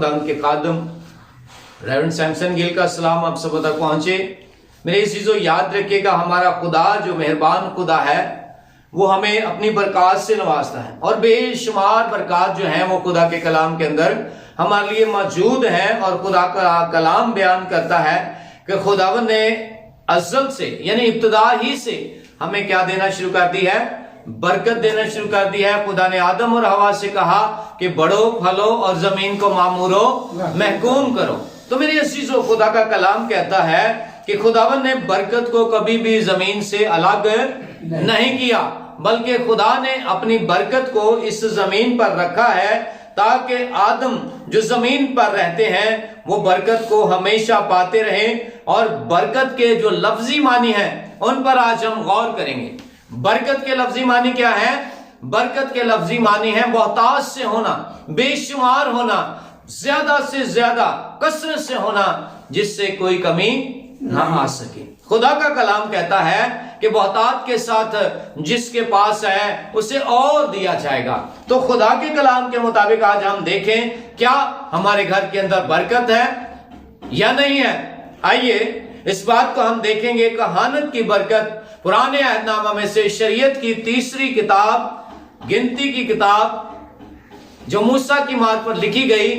खुदा के खादम रेवरेंड सैमसन गिल का सलाम आप सब तक पहुंचे। मेरे चीजों याद रखिएगा, हमारा खुदा जो मेहरबान खुदा है वो हमें अपनी बरकत से नवाजता है और बेशुमार बरकत जो है वो खुदा के कलाम के अंदर हमारे लिए मौजूद है। और खुदा का कलाम बयान करता है कि खुदावन ने अज़ल से यानी इब्तिदा ही से हमें क्या देना शुरू कर दी है, बरकत देना शुरू कर दी है। खुदा ने आदम और हवा से कहा कि बढ़ो, फलो और जमीन को मामूरो महकूम करो। तो मेरी अजीजों, खुदा का कलाम कहता है कि खुदावन ने बरकत को कभी भी जमीन से अलग नहीं किया, बल्कि खुदा ने अपनी बरकत को इस जमीन पर रखा है ताकि आदम जो जमीन पर रहते हैं वो बरकत को हमेशा पाते रहें। और बरकत के जो लफ्जी मानी है उन पर आज हम गौर करेंगे। बरकत के लफ्जी मानी क्या है? बरकत के लफ्जी मानी है बहुतायत से होना, बेशुमार होना, ज्यादा से ज्यादा कसरत से होना, जिससे कोई कमी ना आ सके। खुदा का कलाम कहता है कि बहुतायत के साथ जिसके पास है उसे और दिया जाएगा। तो खुदा के कलाम के मुताबिक आज हम देखें क्या हमारे घर के अंदर बरकत है या नहीं है। आइए इस बात को हम देखेंगे। कहानत की बरकत पुराने अहदनामा में से शरीयत की तीसरी किताब, गिनती की किताब जो मूसा की मार्फत लिखी गई,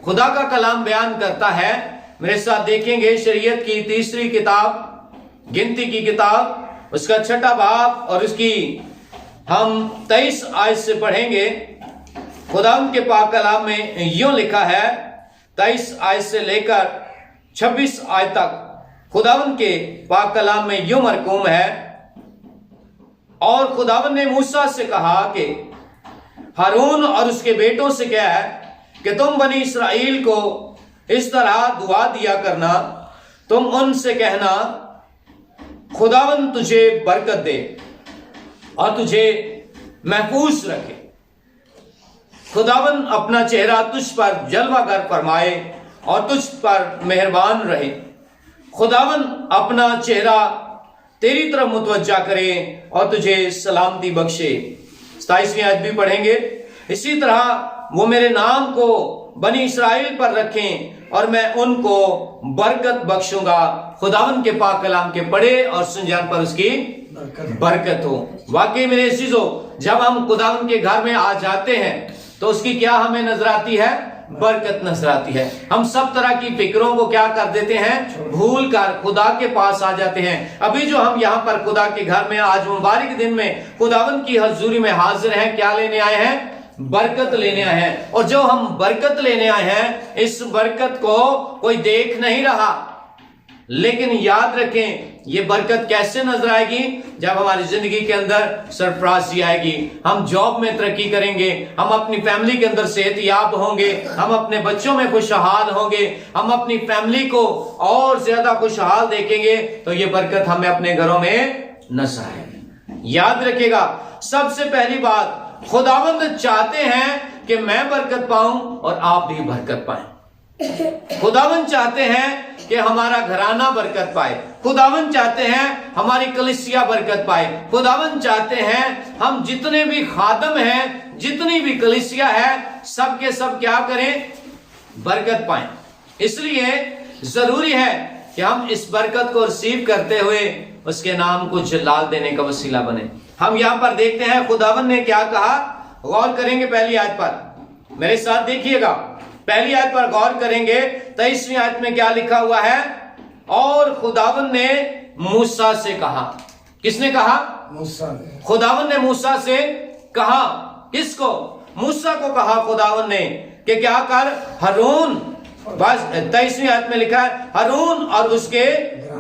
खुदा का कलाम बयान करता है। मेरे साथ देखेंगे शरीयत की तीसरी किताब, गिनती की किताब, उसका 6वां बाब और उसकी हम 23 आयत से पढ़ेंगे। खुदा के पाक कलाम में यूं लिखा है, 23 आयत से लेकर 26 आयत तक खुदावन के पाक कलाम में यूं मरकूम है। और खुदावन ने मूसा से कहा कि हारून और उसके बेटों से क्या है कि तुम बनी इस्राएल को इस तरह दुआ दिया करना, तुम उनसे कहना खुदावन तुझे बरकत दे और तुझे महफूज रखे। खुदावन अपना चेहरा तुझ पर जलवागर फरमाए और तुझ पर मेहरबान रहे। खुदावन अपना चेहरा तेरी तरफ मुतवज्जा करे और तुझे सलामती बख्शे। 27वीं आयत भी पढ़ेंगे। इसी तरह वो मेरे नाम को बनी इस्राएल पर रखें और मैं उनको बरकत बख्शूंगा। खुदावन के पाक कलाम के पढ़े और सुन जान पर उसकी बरकत हो। वाकई मेरे चीजों, जब हम खुदावन के घर में आ जाते हैं तो उसकी क्या हमें नजर आती है? बरकत नजर आती है। हम सब तरह की फिक्रों को क्या कर देते हैं? भूल कर खुदा के पास आ जाते हैं। अभी जो हम यहाँ पर खुदा के घर में आज मुबारक दिन में खुदावन की हजूरी में हाजिर हैं, क्या लेने आए हैं? बरकत लेने आए हैं। और जो हम बरकत लेने आए हैं, इस बरकत को कोई देख नहीं रहा, लेकिन याद रखें ये बरकत कैसे नजर आएगी? जब हमारी जिंदगी के अंदर सरफराजी आएगी, हम जॉब में तरक्की करेंगे, हम अपनी फैमिली के अंदर सेहतयाब होंगे, हम अपने बच्चों में खुशहाल होंगे, हम अपनी फैमिली को और ज्यादा खुशहाल देखेंगे, तो ये बरकत हमें अपने घरों में नजर आएगी। याद रखिएगा, सबसे पहली बात, खुदावंद चाहते हैं कि मैं बरकत पाऊं और आप भी बरकत पाएं। खुदावन चाहते हैं कि हमारा घराना बरकत पाए। खुदावन चाहते हैं हमारी कलीसिया बरकत पाए। खुदावन चाहते हैं हम जितने भी खादम हैं, जितनी भी कलीसिया है, सब के सब क्या करें? बरकत पाएं। इसलिए जरूरी है कि हम इस बरकत को रिसीव करते हुए उसके नाम को जलाल देने का वसीला बने। हम यहां पर देखते हैं खुदावन ने क्या कहा, गौर करेंगे पहली आयत पर। मेरे साथ देखिएगा, पहली आयत पर गौर करेंगे। 23वीं आयत में क्या लिखा हुआ है? और खुदावन ने मूसा से कहा। किसने कहा? मूसा ने। खुदावन ने मूसा से कहा। किसको? मूसा को कहा खुदावन ने कि क्या कर, हारून, बस 23वीं आयत में लिखा है, हारून और उसके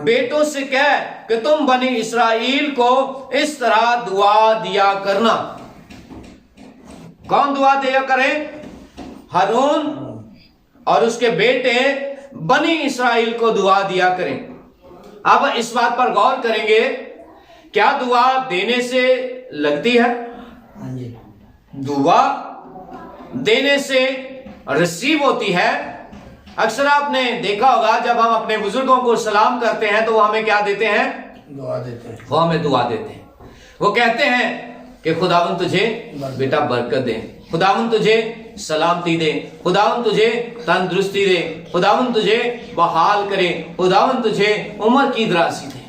बेटों से कह कि तुम बनी इस्राएल को इस तरह दुआ दिया करना। कौन दुआ दिया करे? हारून और उसके बेटे बनी इस्राएल को दुआ दिया करें। अब इस बात पर गौर करेंगे, क्या दुआ देने से लगती है? दुआ देने से रिसीव होती है। अक्सर आपने देखा होगा, जब हम अपने बुजुर्गों को सलाम करते हैं तो वो हमें क्या देते हैं? दुआ देते हैं। वो हमें दुआ देते हैं। वो कहते हैं कि खुदावन तुझे बेटा बरकत दे, खुदावन तुझे सलामती दे, खुदावन तुझे तंदुरुस्ती दे, खुदावन तुझे बहाल करे, खुदावन तुझे उम्र की दराजी दे।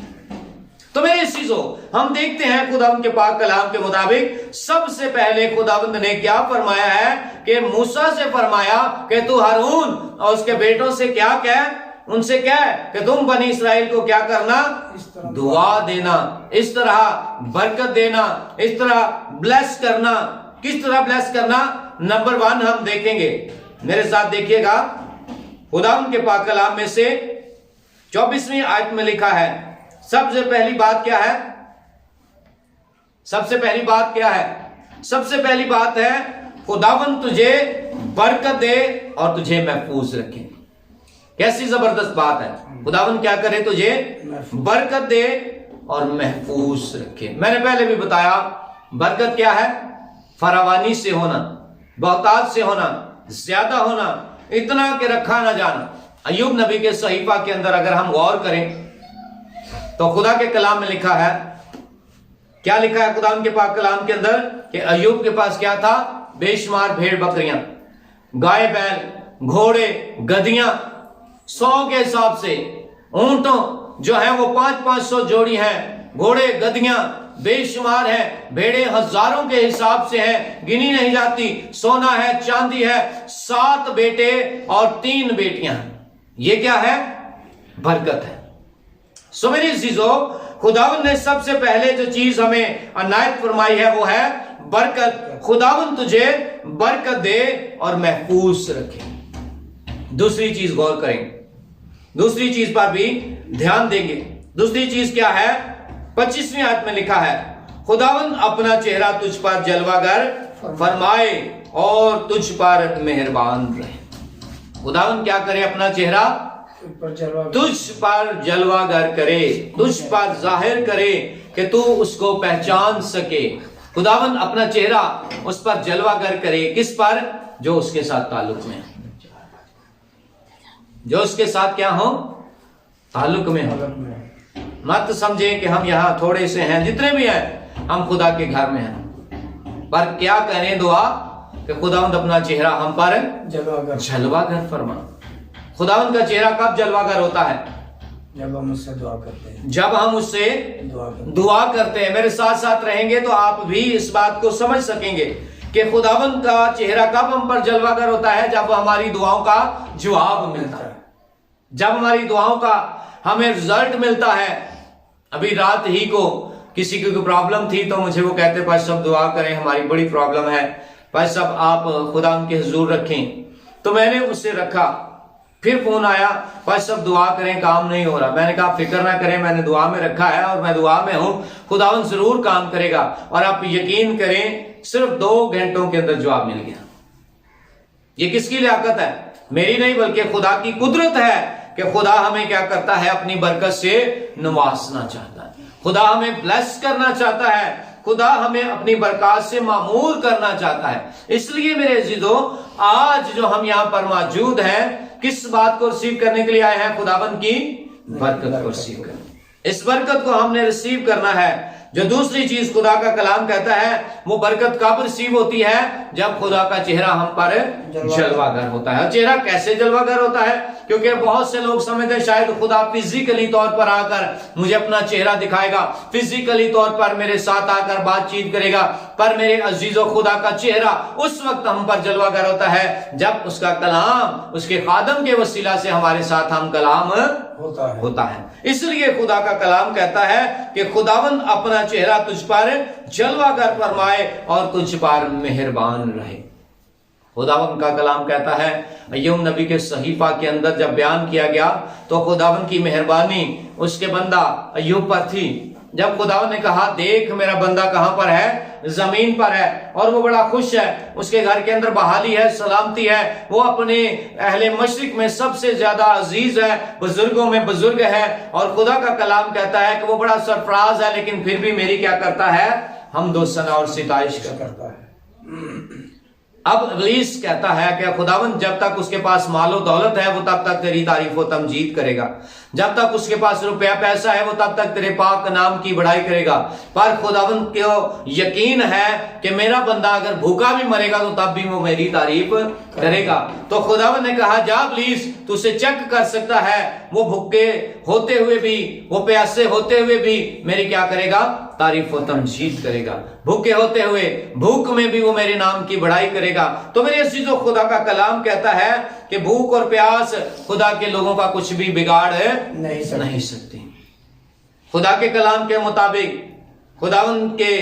तो मेरे चीजों, हम देखते हैं खुदावंद के पाक कलाम के मुताबिक सबसे पहले खुदावंद ने क्या फरमाया है कि मूसा से फरमाया कि तू हारून और उसके बेटों से क्या कह, उनसे कह कि तुम बनी इसराइल को क्या करना, दुआ देना, इस तरह बरकत देना, इस तरह ब्लेस करना। किस तरह ब्लेस करना? नंबर 1 हम देखेंगे, मेरे साथ देखिएगा। खुदावंद के पाक कलाम में से 24वीं आयत में लिखा है, सबसे पहली बात क्या है? सबसे पहली बात क्या है? सबसे पहली बात है खुदावंद तुझे बरकत दे और तुझे महफूज रखे। कैसी जबरदस्त बात है! खुदावंद क्या करे? तुझे बरकत दे और महफूज रखे। मैंने पहले भी बताया, बरकत क्या है? फरावानी से होना, बहुतात से होना, ज्यादा होना, इतना कि रखा ना जाना। अय्यूब नबी के सहीफा के अंदर अगर हम गौर करें तो खुदा के कलाम में लिखा है, क्या लिखा है खुदा के पाक कलाम के अंदर कि अय्यूब के पास क्या था? बेशुमार भेड़ बकरियां, गाय बैल, घोड़े, गधियां, 100 के हिसाब से, ऊंटों जो है वो 500-500 जोड़ी हैं, घोड़े गधियां बेशुमार हैं, भेड़े हजारों के हिसाब से हैं, गिनी नहीं जाती। सोना है, चांदी है, 7 बेटे और 3 बेटियां। ये क्या है? बरकत है। सो मेरी चीजों, खुदावंद ने सबसे पहले जो चीज हमें अनायत फरमाई है वो है बरकत। खुदावंद तुझे बरकत दे और महफूज रखे। दूसरी चीज गौर करें, दूसरी चीज पर भी ध्यान देंगे। दूसरी चीज क्या है? 25वीं आयत में लिखा है, खुदावंद अपना चेहरा तुझ पर जलवागर फरमाए और तुझ पर मेहरबान रहे। खुदावंद क्या करे? अपना चेहरा तुझ पर जलवागर करे, तुझ पर जाहिर करे कि तू उसको पहचान सके। खुदावंद अपना चेहरा उस पर जलवागर करे। किस पर? जो उसके साथ ताल्लुक में, जो उसके साथ क्या हो? ताल्लुक में हो। मत समझे कि हम यहां थोड़े से हैं, जितने भी हैं हम खुदा के घर में हैं। पर क्या करें दुआ कि खुदावंद अपना चेहरा हम पर जलवागर फरमा। खुदावंद का चेहरा कब जलवागर होता है? जब हम उससे दुआ करते हैं, जब हम उससे दुआ करते हैं। मेरे साथ साथ रहेंगे तो आप भी इस बात को समझ सकेंगे कि खुदावंद का चेहरा कब हम पर जलवागर होता है? जब हमारी दुआओं का जवाब मिलता है, जब हमारी दुआओं का हमें रिजल्ट मिलता है। अभी रात ही को किसी की कोई प्रॉब्लम थी तो मुझे वो कहते भाई सब दुआ करें, हमारी बड़ी प्रॉब्लम है, भाई सब आप खुदा के हुजूर रखें। तो मैंने उससे रखा, फिर फोन आया, भाई सब दुआ करें, काम नहीं हो रहा। मैंने कहा फिक्र ना करें, मैंने दुआ में रखा है और मैं दुआ में हूं, खुदावंद जरूर काम करेगा। और आप यकीन करें, सिर्फ 2 घंटों के अंदर जवाब मिल गया। ये किसकी लियाकत है? मेरी नहीं, बल्कि खुदा की कुदरत है कि खुदा हमें क्या करता है? अपनी बरकत से नवाजना चाहता है। खुदा हमें ब्लेस करना चाहता है। खुदा हमें अपनी बरकत से मामूर करना चाहता है। इसलिए मेरे अजीजों, आज जो हम यहां पर मौजूद हैं, किस बात को रिसीव करने के लिए आए हैं? खुदावंद की बरकत को रिसीव करने। इस बरकत को हमने रिसीव करना है। जो दूसरी चीज खुदा का कलाम कहता है, वो बरकत कब रिसीव होती है? जब खुदा का चेहरा हम पर जलवागर होता है। चेहरा कैसे जलवागर होता है? क्योंकि बहुत से लोग समझते हैं शायद खुदा फिजिकली तौर पर आकर मुझे अपना चेहरा दिखाएगा, फिजिकली तौर पर मेरे साथ आकर बातचीत करेगा। पर मेरे अजीजों, खुदा का चेहरा उस वक्त हम पर जलवागर होता है जब उसका कलाम, उसके खादम के वसीला से हमारे साथ हम कलाम होता है। इसलिए खुदा का कलाम कहता है कि खुदावंद अपना चेहरा तुझ पर जलवागर फरमाए और तुझ पर मेहरबान रहे। खुदावंद का कलाम कहता है, अय्यूब नबी के सहीफा के अंदर जब बयान किया गया तो खुदावंद की मेहरबानी उसके बंदा अय्यूब पर थी। जब खुदावंद ने कहा देख मेरा बंदा कहां पर है? जमीन पर है, और वो बड़ा खुश है, उसके घर के अंदर बहाली है, सलामती है, वो अपने अहले मशरिक में सबसे ज्यादा अजीज है, बुजुर्गों में बुजुर्ग है। और खुदा का कलाम कहता है कि वो बड़ा सरफराज है, लेकिन फिर भी मेरी क्या करता है? हमदो सना और सिताइश करता है। अब इब्लीस कहता है कि खुदावंद जब तक उसके पास मालो दौलत है वो तब तक तेरी तारीफ व तमजीद करेगा, जब तक उसके पास रुपया पैसा है वो तब तक तेरे पाक नाम की बड़ाई करेगा। पर खुदावंद को यकीन है कि मेरा बंदा अगर भूखा भी मरेगा तो तब भी वो मेरी तारीफ करेगा। तो खुदावंद ने कहा, जा प्लीज तू उसे चेक कर सकता है, वो भूखे होते हुए भी, वो प्यासे होते हुए भी मेरी क्या करेगा, तारीफ व तमजीद करेगा। भूखे होते हुए, भूख में भी वो मेरे नाम की बड़ाई करेगा। तो मेरे अजीजों, खुदा का कलाम कहता है कि भूख और प्यास खुदा के लोगों का कुछ भी बिगाड़ नहीं सकती। खुदा के कलाम के मुताबिक खुदावंद के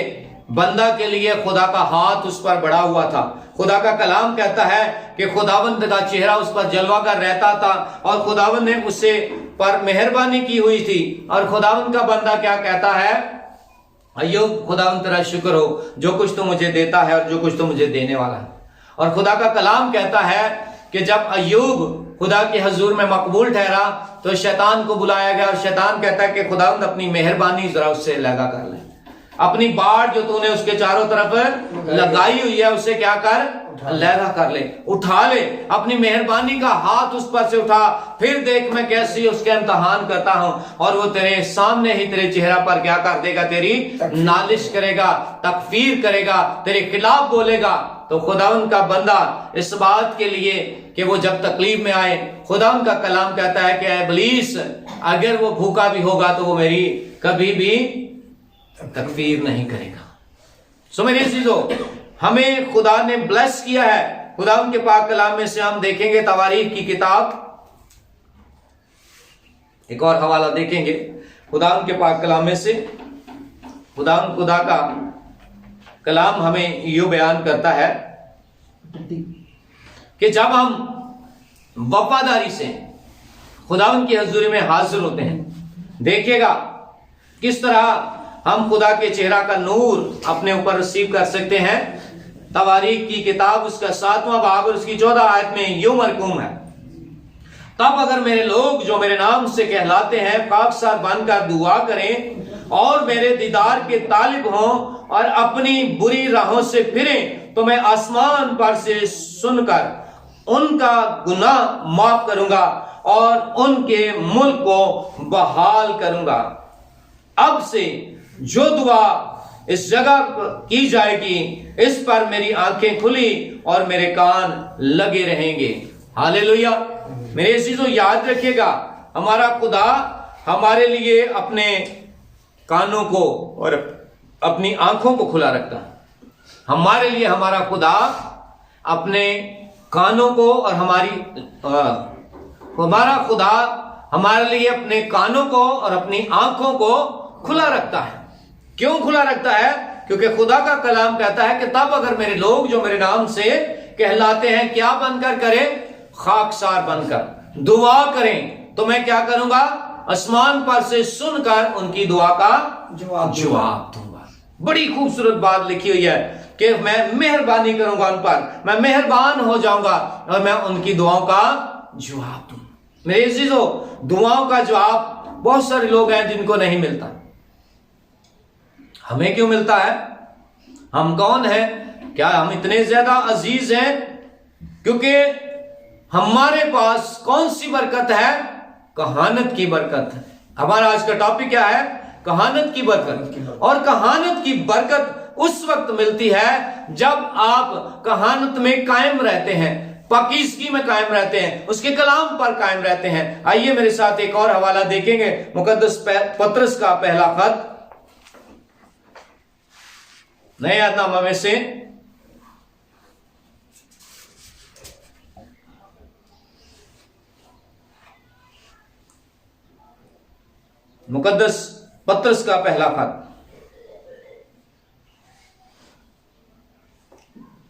बंदा के लिए खुदा का हाथ उस पर बढ़ा हुआ था। खुदा का कलाम कहता है कि खुदावंद का चेहरा उस पर जलवा कर रहता था और खुदावंद ने उसे पर मेहरबानी की हुई थी। और खुदावंद का बंदा क्या कहता है, अय्यूब खुदावंद तेरा शुक्र हो जो कुछ तो मुझे देता है और जो कुछ तो मुझे देने वाला है। और खुदा का कलाम कहता है कि जब अय्यूब खुदा के हजूर में मकबूल ठहरा तो शैतान को बुलाया गया और शैतान कहता है कि खुदावंद अपनी मेहरबानी जरा उससे लगा कर ले, अपनी बाढ़ जो तूने उसके चारों तरफ लगाई हुई है उसे क्या कर, लहरा कर ले, उठा ले, अपनी मेहरबानी का हाथ उस पर से उठा, फिर देख मैं कैसी उसके इम्तहान करता हूं और वो तेरे सामने ही तेरे चेहरा पर क्या कर देगा, तेरी नालिश करेगा, तकफीर करेगा, तेरे खिलाफ बोलेगा। तो खुदावंद का बंदा इस बात के लिए कि वो जब तकलीफ में आए, खुदावंद का कलाम कहता है कि इब्लीस अगर वो भूखा भी होगा तो वो मेरी कभी भी तकफीर नहीं करेगा। सो मेरे चीजों, हमें खुदा ने ब्लेस किया है। खुदा के पाक कलाम में से हम देखेंगे तवारीख की किताब, एक और हवाला देखेंगे खुदा के पाक कलाम में से। खुदा का कलाम हमें यूं बयान करता है कि जब हम वफादारी से खुदावंद की हजूरी में हाजिर होते हैं, देखिएगा किस तरह हम खुदा के चेहरा का नूर अपने ऊपर रिसीव कर सकते हैं। तवारीख की किताब उसका 7वां बाब और उसकी 14 आयत में यूं मरकूम है, तब अगर मेरे लोग जो मेरे नाम से कहलाते हैं खाकसार बनकर दुआ करें और मेरे दीदार के तालिब हों और अपनी बुरी राहों से फिरें तो मैं आसमान पर से सुनकर उनका गुनाह माफ करूंगा और उनके मुल्क को बहाल करूंगा। अब से जो दुआ इस जगह की जाएगी इस पर मेरी आंखें खुली और मेरे कान लगे रहेंगे। हालेलुया। मेरे चीजों याद रखिएगा, हमारा खुदा हमारे लिए अपने कानों को और अपनी आंखों को खुला रखता है। हमारे लिए हमारा खुदा अपने कानों को और हमारा खुदा हमारे लिए अपने कानों को और अपनी आंखों को खुला रखता है। क्यों खुला रखता है? क्योंकि खुदा का कलाम कहता है कि तब अगर मेरे लोग जो मेरे नाम से कहलाते हैं क्या बनकर करें, खाकसार बनकर दुआ करें तो मैं क्या करूंगा, आसमान पर से सुनकर उनकी दुआ का जवाब दूंगा। बड़ी खूबसूरत बात लिखी हुई है कि मैं मेहरबानी करूंगा उन पर, मैं मेहरबान हो जाऊंगा और मैं उनकी दुआओं का जवाब दूंगा। मेरे अजीजों, दुआओं का जवाब बहुत सारे लोग हैं जिनको नहीं मिलता। हमें क्यों मिलता है? हम कौन हैं? क्या हम इतने ज्यादा अजीज हैं? क्योंकि हमारे पास कौन सी बरकत है? कहानत की बरकत है। हमारा आज का टॉपिक क्या है? कहानत की बरकत। और कहानत की बरकत उस वक्त मिलती है जब आप कहानत में कायम रहते हैं, पाकीज़गी में कायम रहते हैं, उसके कलाम पर कायम रहते हैं। आइए मेरे साथ एक और हवाला देखेंगे, मुकद्दस पत्रस का पहला खत नए यादनामा में से मुकद्दस पत्रस का पहला खत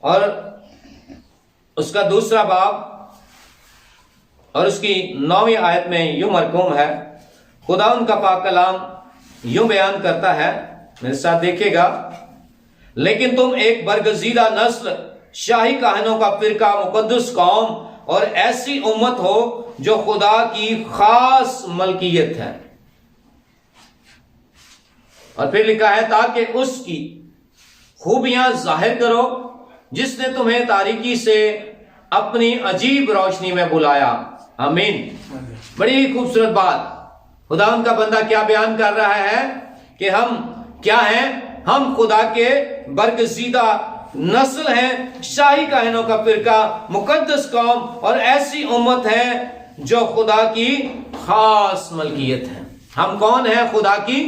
और उसका दूसरा बाब और उसकी 9वीं आयत में यूं मरकूम है। खुदा उनका पाक कलाम यूं बयान करता है, मेरे साथ देखिएगा, लेकिन तुम एक बरगजीदा नस्ल, शाही काहनों का फिरका, मुकद्दस कौम और ऐसी उम्मत हो जो खुदा की खास मलकियत है। और फिर लिखा है, ताकि उसकी खूबियां जाहिर करो जिसने तुम्हें तारीकी से अपनी अजीब रोशनी में बुलाया। आमीन। बड़ी खूबसूरत बात। खुदावन का बंदा क्या बयान कर रहा है कि हम क्या हैं? हम खुदा के बरगजीदा नस्ल हैं, शाही काहिनों का फिरका, मुकद्दस कौम और ऐसी उम्मत है जो खुदा की खास मलकियत है। हम कौन है? खुदा की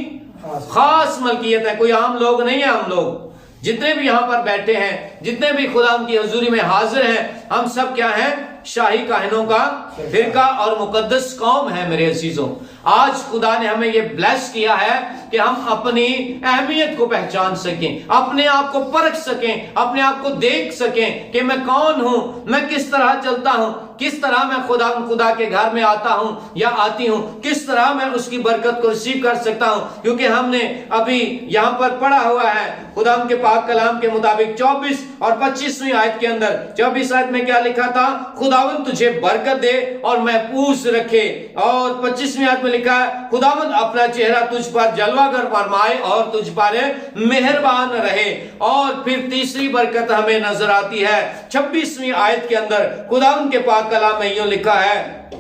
खास मलकियत है। कोई आम लोग नहीं है। हम लोग जितने भी यहां पर बैठे हैं, जितने भी खुदा उनकी हजूरी में हाजिर हैं, हम सब क्या हैं? शाही काहिनों का फिरका और मुकद्दस कौम है। मेरे अजीजों, आज खुदा ने हमें यह ब्लेस किया है कि हम अपनी अहमियत को पहचान सकें, अपने आप को परख सकें, अपने आप को देख सकें कि मैं कौन हूं, मैं किस तरह चलता हूं, किस तरह मैं खुदा के घर में आता हूं या आती हूं, किस तरह मैं उसकी बरकत को रिसीव कर सकता हूं। क्योंकि हमने अभी यहां पर पढ़ा हुआ है खुदा के पाक कलाम के मुताबिक 24 और 25वीं आयत के अंदर, 24 आयत में क्या लिखा था? खुदावन तुझे बरकत दे और महफूज रखे। और 25वीं आयत में लिखा है खुदावन अपना चेहरा तुझ पर जलवागर फरमाए और तुझ पर मेहरबान रहे। और फिर तीसरी बरकत हमें नजर आती है 26वीं आयत के अंदर। खुदावन के पाक कलाम में यूं लिखा है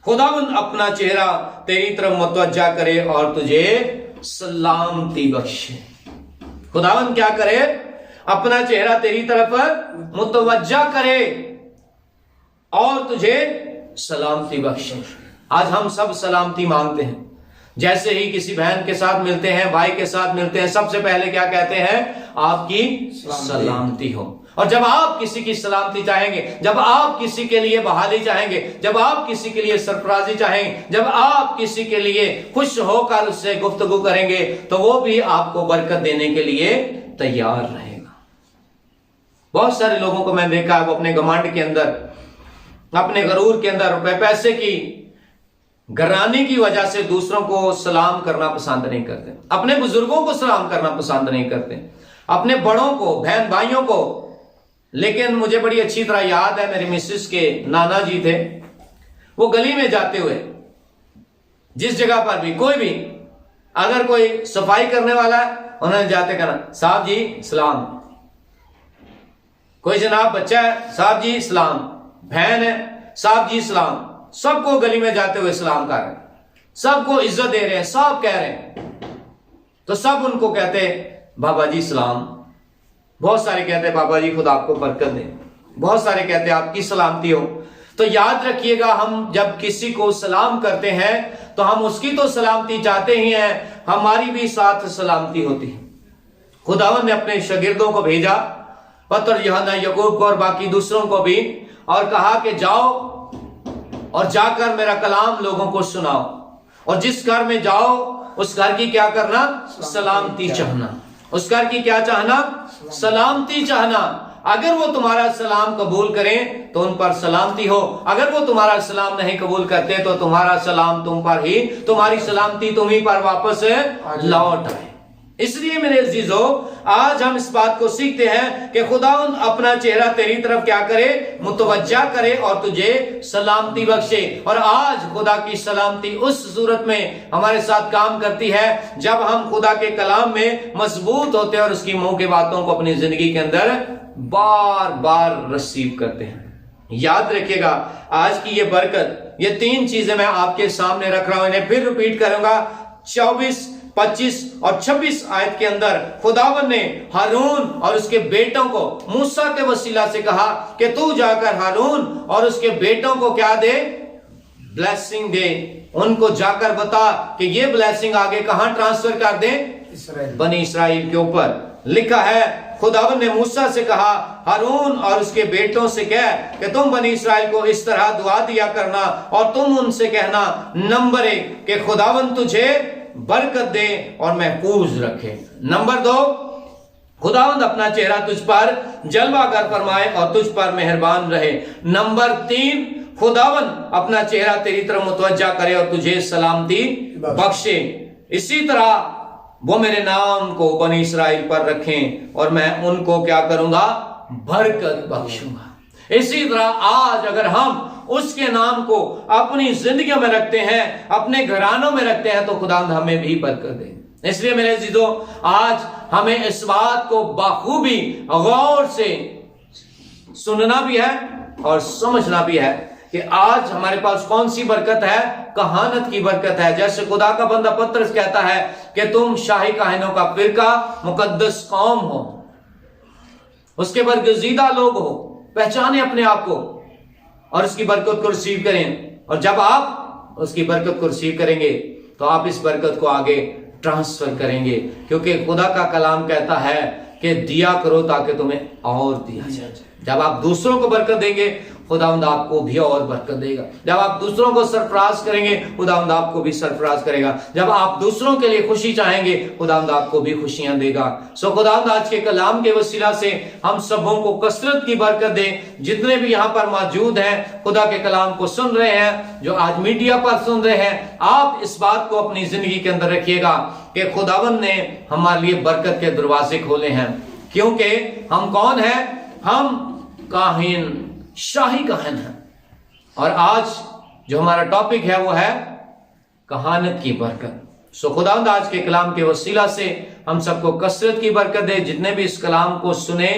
खुदावन अपना चेहरा तेरी तरफ मुतवज्जा करे और तुझे सलामती बख्शे। खुदावन क्या करे? अपना चेहरा तेरी तरफ मुतवज्जा करे और तुझे सलामती बख्शे। आज हम सब सलामती मांगते हैं। जैसे ही किसी बहन के साथ मिलते हैं, भाई के साथ मिलते हैं, सबसे पहले क्या कहते हैं? आपकी सलामती हो। और जब आप किसी की सलामती चाहेंगे, जब आप किसी के लिए बहाली चाहेंगे, जब आप किसी के लिए सरफराजी चाहेंगे, जब आप किसी के लिए खुश होकर उससे गुफ्तगू करेंगे, तो वो भी आपको बरकत देने के लिए तैयार रहेगा। बहुत सारे लोगों को मैं देखा है, वो अपने घमंड के अंदर, अपने गरूर के अंदर, पैसे की घराने की वजह से दूसरों को सलाम करना पसंद नहीं करते, अपने बुजुर्गों को सलाम करना पसंद नहीं करते, अपने बड़ों को, बहन भाइयों को। लेकिन मुझे बड़ी अच्छी तरह याद है, मेरी मिसेस के नाना जी थे, वो गली में जाते हुए जिस जगह पर भी कोई भी अगर कोई सफाई करने वाला है, उन्होंने जाते कहना साहब जी सलाम। कोई जनाब बच्चा है, साहब जी सलाम। बहन है, साहब जी सलाम। सबको गली में जाते हुए सलाम कर रहे हैं, सबको इज्जत दे रहे हैं, सब कह रहे हैं। तो सब उनको कहते बाबा जी सलाम। बहुत सारे कहते हैं बाबा जी खुदा आपको बरकत दे, बहुत सारे कहते हैं आपकी सलामती हो। तो याद रखिएगा, हम जब किसी को सलाम करते हैं तो हम उसकी तो सलामती चाहते ही हैं, हमारी भी साथ सलामती होती है। खुदावन ने अपने शागिर्दों को भेजा, पत्र यूहन्ना, याकूब को और बाकी दूसरों को भी, और कहा कि जाओ और जाकर मेरा कलाम लोगों को सुनाओ, और जिस घर में जाओ उस घर की क्या करना? सलामती चाहना। उस घर की क्या चाहना? सलामती चाहना। अगर वो तुम्हारा सलाम कबूल करें तो उन पर सलामती हो, अगर वो तुम्हारा सलाम नहीं कबूल करते तो तुम्हारा सलाम तुम पर ही, तुम्हारी सलामती तुम्ही पर वापस लौट आए। इसलिए मेरे अजीजों, आज हम इस बात को सीखते हैं कि खुदावंद अपना चेहरा तेरी तरफ क्या करे? मुतवज्जा करे और तुझे सलामती बख्शे। और आज खुदा की सलामती उस सूरत में हमारे साथ काम करती है जब हम खुदा के कलाम में मजबूत होते हैं और उसकी मुंह की बातों को अपनी जिंदगी के अंदर बार बार रिसीव करते हैं। याद रखिएगा, आज की ये बरकत, ये 3 चीजें मैं आपके सामने रख रहा हूं, इन्हें फिर रिपीट करूंगा। 24, 25 और 26 आयत के अंदर खुदावन ने हारून और उसके बेटों को मूसा के वसीला से कहा कि तू जाकर हारून और उसके बेटों को क्या दे? ब्लेसिंग दे। उनको जाकर बता कि ये ब्लेसिंग आगे कहां ट्रांसफर कर दे? बनी इस्राइल के ऊपर। लिखा है खुदावन ने मूसा से कहा हारून और उसके बेटों से कह कि तुम बनी इस्राइल को इस तरह दुआ दिया करना और तुम उनसे कहना, नंबर 1 कि खुदावन तुझे बरकत दे और महफूज रखे। नंबर 2, खुदावंद अपना चेहरा तुझ पर जलवागर फरमाए और तुझ पर मेहरबान रहे। नंबर 3, खुदावंद अपना चेहरा तेरी तरफ मुतवज्जा करे और तुझे सलामती बख्शे। इसी तरह वो मेरे नाम को बनी इस्राइल पर रखें और मैं उनको क्या करूंगा? बरकत बख्शूंगा। इसी तरह आज अगर हम उसके नाम को अपनी जिंदगियों में रखते हैं, अपने घरानों में रखते हैं, तो खुदावंद हमें भी बरकत दे। इसलिए मेरे अजीजों, आज हमें इस बात को बाखूबी गौर से सुनना भी है और समझना भी है कि आज हमारे पास कौन सी बरकत है? कहानत की बरकत है। जैसे खुदा का बंदा पतरस कहता है कि तुम शाही काहिनों का फिरका, मुकद्दस कौम हो, उसके बरगजीदा लोग हो। पहचाने अपने आप को और उसकी बरकत को रिसीव करें। और जब आप उसकी बरकत को रिसीव करेंगे तो आप इस बरकत को आगे ट्रांसफर करेंगे, क्योंकि खुदा का कलाम कहता है कि दिया करो ताकि तुम्हें और दिया जाए। जब आप दूसरों को बरकत देंगे, खुदावंद आपको भी और बरकत देगा। जब आप दूसरों को सरफराज करेंगे, खुदावंद आपको भी सरफराज करेगा। जब आप दूसरों के लिए खुशी चाहेंगे, खुदावंद आपको भी खुशियां देगा। सो खुदावंद आज के कलाम के वसीला से हम सबों को कसरत की बरकत दे। जितने भी यहाँ पर मौजूद हैं, खुदा के कलाम को सुन रहे हैं, जो आज मीडिया पर सुन रहे हैं, आप इस बात को अपनी जिंदगी के अंदर रखिएगा कि खुदावंद ने हमारे लिए बरकत के दरवाजे खोले हैं। क्योंकि हम कौन हैं? हम काहिन, शाही काहिन है। और आज जो हमारा टॉपिक है वो है कहानत की बरकत। सो खुदावंद आज के कलाम के वसीला से हम सबको कसरत की बरकत दे। जितने भी इस कलाम को सुने,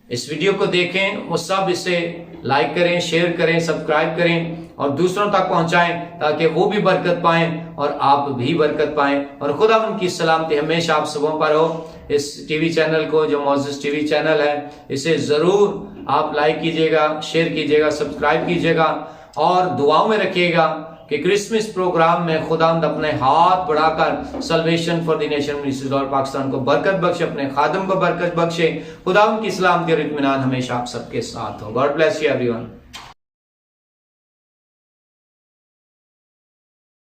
इस वीडियो को देखें, वो सब इसे लाइक करें, शेयर करें, सब्सक्राइब करें और दूसरों तक पहुंचाएं, ताकि वो भी बरकत पाएं और आप भी बरकत पाएं। और खुदावंद की सलामती हमेशा आप सबों पर हो। इस टीवी चैनल को, जो मोजेस टीवी चैनल है, इसे जरूर आप लाइक कीजिएगा, शेयर कीजिएगा, सब्सक्राइब कीजिएगा और दुआओं में रखिएगा कि क्रिसमस प्रोग्राम में खुदावंद अपने हाथ बढ़ाकर salvation for the nation ministries और पाकिस्तान को बरकत बख्शे, अपने खादम को बरकत बख्शे। खुदावंद की सलामती और इत्मीनान हमेशा आप सबके साथ हो। God bless you everyone.